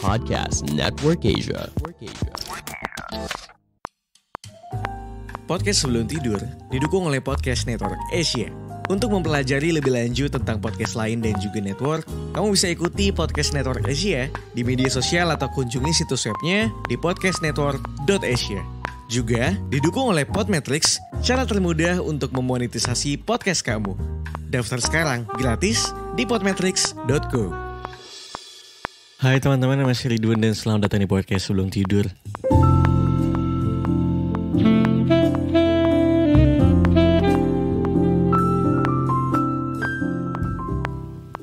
Podcast Network Asia. Podcast Sebelum Tidur didukung oleh Podcast Network Asia. Untuk mempelajari lebih lanjut tentang podcast lain dan juga network, kamu bisa ikuti Podcast Network Asia di media sosial atau kunjungi situs webnya di podcastnetwork.asia. Juga didukung oleh Podmetrics, cara termudah untuk memonetisasi podcast kamu. Daftar sekarang gratis di podmetrics.co. Hai teman-teman, nama saya Ridwan dan selamat datang di Podcast Sebelum Tidur.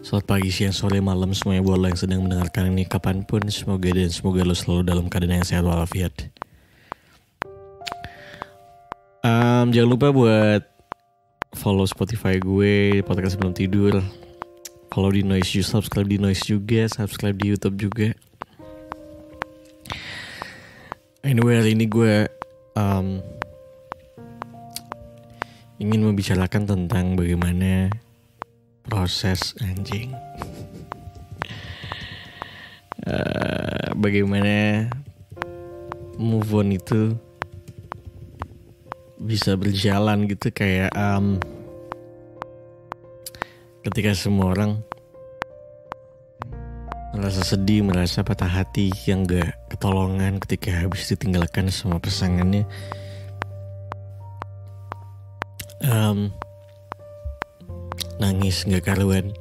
Selamat pagi, siang, sore, malam semuanya buat lo yang sedang mendengarkan ini kapanpun. Semoga lo selalu dalam keadaan yang sehat walafiat. Jangan lupa buat follow Spotify gue, Podcast Sebelum Tidur. Follow di Noise, subscribe di Noise juga, subscribe di YouTube juga. Anyway, hari ini gue ingin membicarakan tentang bagaimana proses bagaimana move on itu bisa berjalan gitu, kayak ketika semua orang merasa sedih, merasa patah hati, yang gak ketolongan ketika habis ditinggalkan sama pasangannya. Nangis gak karuan,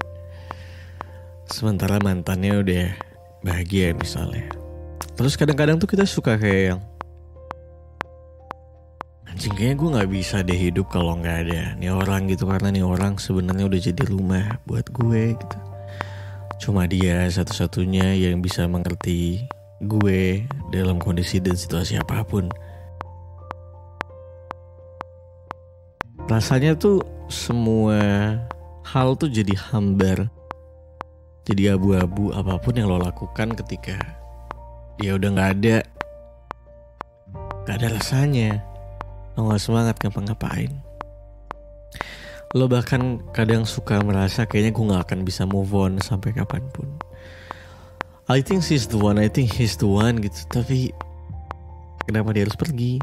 sementara mantannya udah bahagia misalnya. Terus kadang-kadang tuh kita suka kayak yang kayaknya gue gak bisa deh hidup kalau gak ada nih orang gitu, karena nih orang sebenarnya udah jadi rumah buat gue gitu. Cuma dia satu-satunya yang bisa mengerti gue dalam kondisi dan situasi apapun. Rasanya tuh semua hal tuh jadi hambar, jadi abu-abu. Apapun yang lo lakukan ketika dia udah gak ada rasanya. Lo gak semangat ngapa-ngapain. Lo bahkan kadang suka merasa kayaknya gue gak akan bisa move on sampai kapanpun. I think she's the one, I think he's the one gitu. Tapi kenapa dia harus pergi?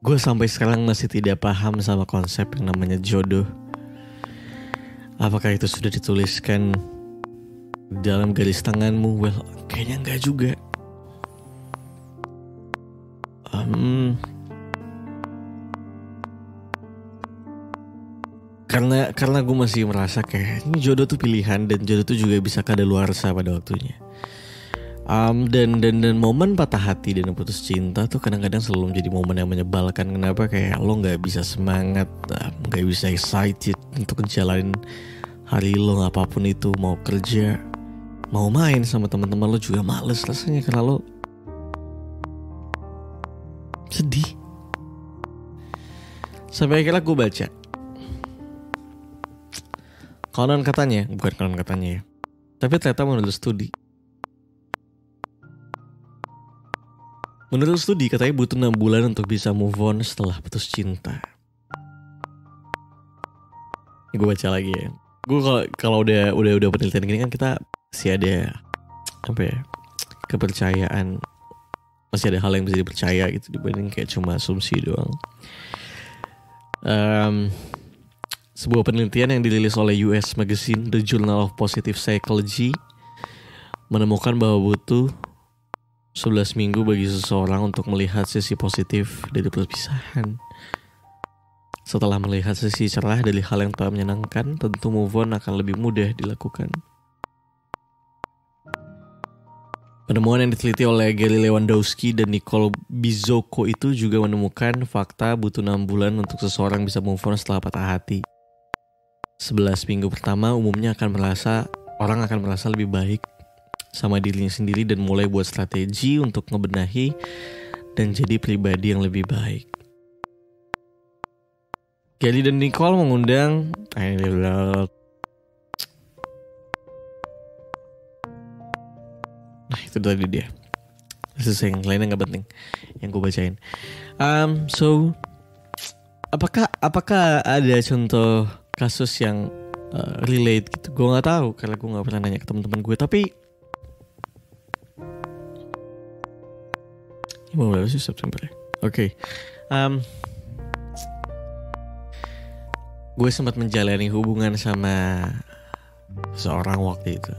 Gue sampai sekarang masih tidak paham sama konsep yang namanya jodoh. Apakah itu sudah dituliskan dalam garis tanganmu? Well, kayaknya enggak juga. Karena gue masih merasa kayak ini jodoh tuh pilihan, dan jodoh tuh juga bisa kadaluarsa pada waktunya. Dan momen patah hati dan putus cinta tuh kadang-kadang selalu menjadi momen yang menyebalkan. Kenapa? Kayak lo gak bisa semangat, gak bisa excited untuk ngejalanin hari lo, apapun itu. Mau kerja, mau main sama teman-teman lo juga males rasanya karena lo sedih. Sampai akhirnya gue baca konon katanya, bukan konon katanya ya, tapi ternyata Menurut studi katanya butuh 6 bulan untuk bisa move on setelah putus cinta. Ini gue baca lagi ya. Gue kalau udah penelitian gini kan kita masih ada kepercayaan, masih ada hal yang bisa dipercaya gitu dibanding kayak cuma asumsi doang. Sebuah penelitian yang dirilis oleh US Magazine The Journal of Positive Psychology menemukan bahwa butuh 11 minggu bagi seseorang untuk melihat sisi positif dari perpisahan. Setelah melihat sisi cerah dari hal yang tak menyenangkan, tentu move on akan lebih mudah dilakukan. Penemuan yang diteliti oleh Gary Lewandowski dan Nicole Bizocco itu juga menemukan fakta butuh 6 bulan untuk seseorang bisa move on setelah patah hati. 11 minggu pertama umumnya orang akan merasa lebih baik sama dirinya sendiri dan mulai buat strategi untuk ngebenahi dan jadi pribadi yang lebih baik. Gary dan Nicole mengundang itu tadi dia. Selesai, yang lainnya gak penting yang gue bacain. So apakah ada contoh kasus yang relate gitu. Gue nggak tahu karena gue nggak pernah nanya ke teman-teman gue. Tapi ini berapa sih September ya? Oke. Gue sempat menjalani hubungan sama seorang waktu itu.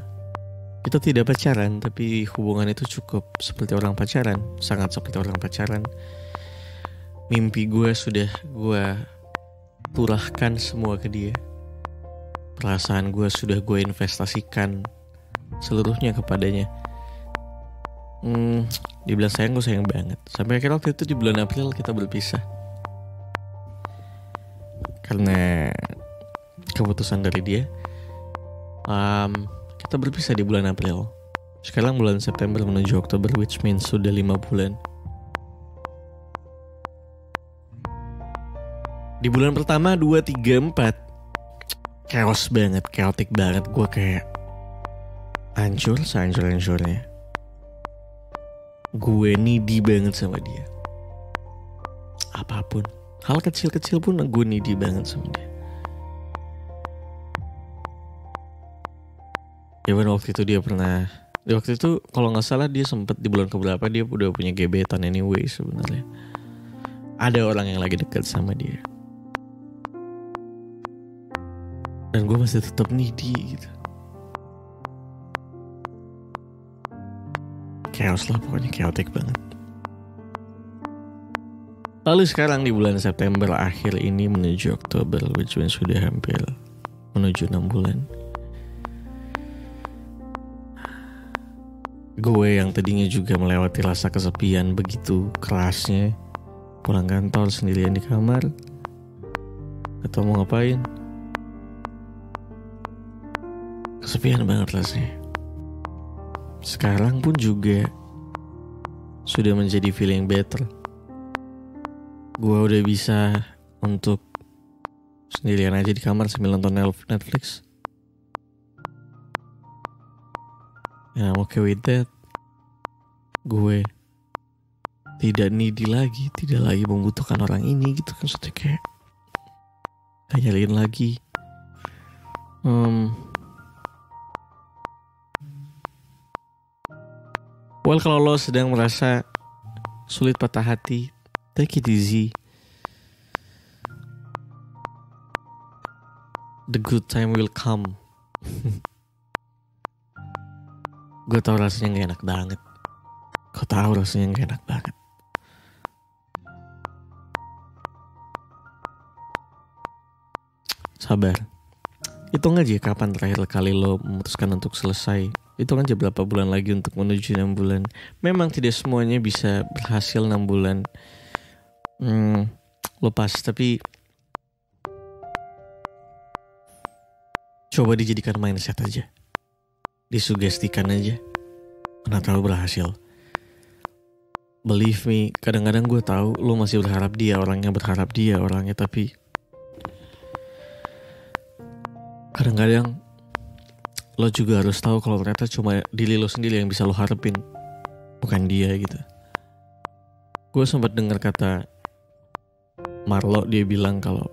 Kita tidak pacaran, tapi hubungan itu cukup seperti orang pacaran. Sangat seperti orang pacaran. Mimpi gue sudah gue turahkan semua ke dia. Perasaan gue sudah gue investasikan seluruhnya kepadanya. Dibilang sayang, gue sayang banget. Sampai akhirnya waktu itu di bulan April kita berpisah. Karena keputusan dari dia. Kita berpisah di bulan April. Sekarang bulan September menuju Oktober, which means sudah 5 bulan. Di bulan pertama 2, 3, 4 chaos banget, chaotic banget. Gue kayak hancur sehancur-hancurnya. Gue needy banget sama dia. Apapun, hal kecil-kecil pun gue needy banget sama dia. Ya kan waktu itu dia pernah, waktu itu kalau nggak salah dia sempet di bulan keberapa dia udah punya gebetan anyway sebenarnya. Ada orang yang lagi dekat sama dia. Dan gue masih tetap needy gitu. Chaos lah pokoknya, chaotic banget. Lalu sekarang di bulan September akhir ini menuju Oktober, which means sudah hampir menuju 6 bulan. Gue yang tadinya juga melewati rasa kesepian begitu kerasnya, pulang kantor sendirian di kamar, gak tau mau ngapain. Kesepian banget rasanya. Sekarang pun juga sudah menjadi feeling better. Gue udah bisa untuk sendirian aja di kamar sambil nonton Netflix. Ya, I'm okay with that. Gue tidak needy lagi, tidak lagi membutuhkan orang ini gitu kan, sudah kayak nyalain lagi. Well, kalau lo sedang merasa sulit patah hati, take it easy. The good time will come. Gue tau rasanya gak enak banget. Gue tau rasanya gak enak banget. Sabar. Hitung aja kapan terakhir kali lo memutuskan untuk selesai. Hitung aja berapa bulan lagi untuk menuju 6 bulan. Memang tidak semuanya bisa berhasil 6 bulan lepas. Tapi coba dijadikan mindset aja. Disugestikan aja. Mana tahu berhasil. Believe me, kadang-kadang gue tahu lo masih berharap dia orangnya, tapi kadang-kadang lo juga harus tahu kalau ternyata cuma diri lo sendiri yang bisa lo harapin, bukan dia gitu. Gue sempat dengar kata Marlo, dia bilang kalau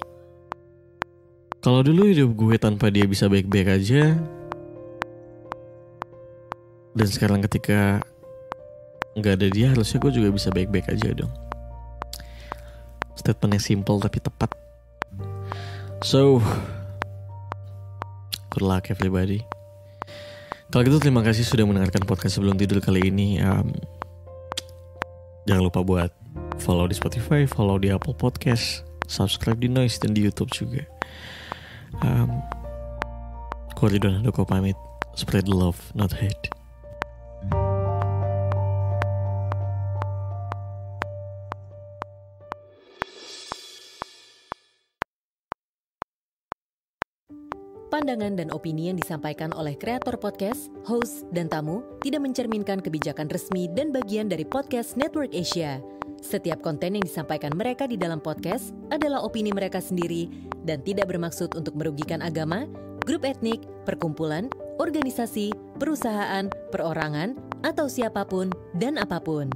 dulu hidup gue tanpa dia bisa baik-baik aja, dan sekarang ketika gak ada dia harusnya gue juga bisa baik-baik aja dong. Statement yang simple tapi tepat. So, good luck everybody. Kalau gitu terima kasih sudah mendengarkan podcast sebelum tidur kali ini. Jangan lupa buat follow di Spotify, follow di Apple Podcast, subscribe di Noise dan di YouTube juga. Gue Ridwan Handoko pamit. Spread love, not hate. Pandangan dan opini yang disampaikan oleh kreator podcast, host, dan tamu tidak mencerminkan kebijakan resmi dan bagian dari Podcast Network Asia. Setiap konten yang disampaikan mereka di dalam podcast adalah opini mereka sendiri dan tidak bermaksud untuk merugikan agama, grup etnik, perkumpulan, organisasi, perusahaan, perorangan, atau siapapun dan apapun.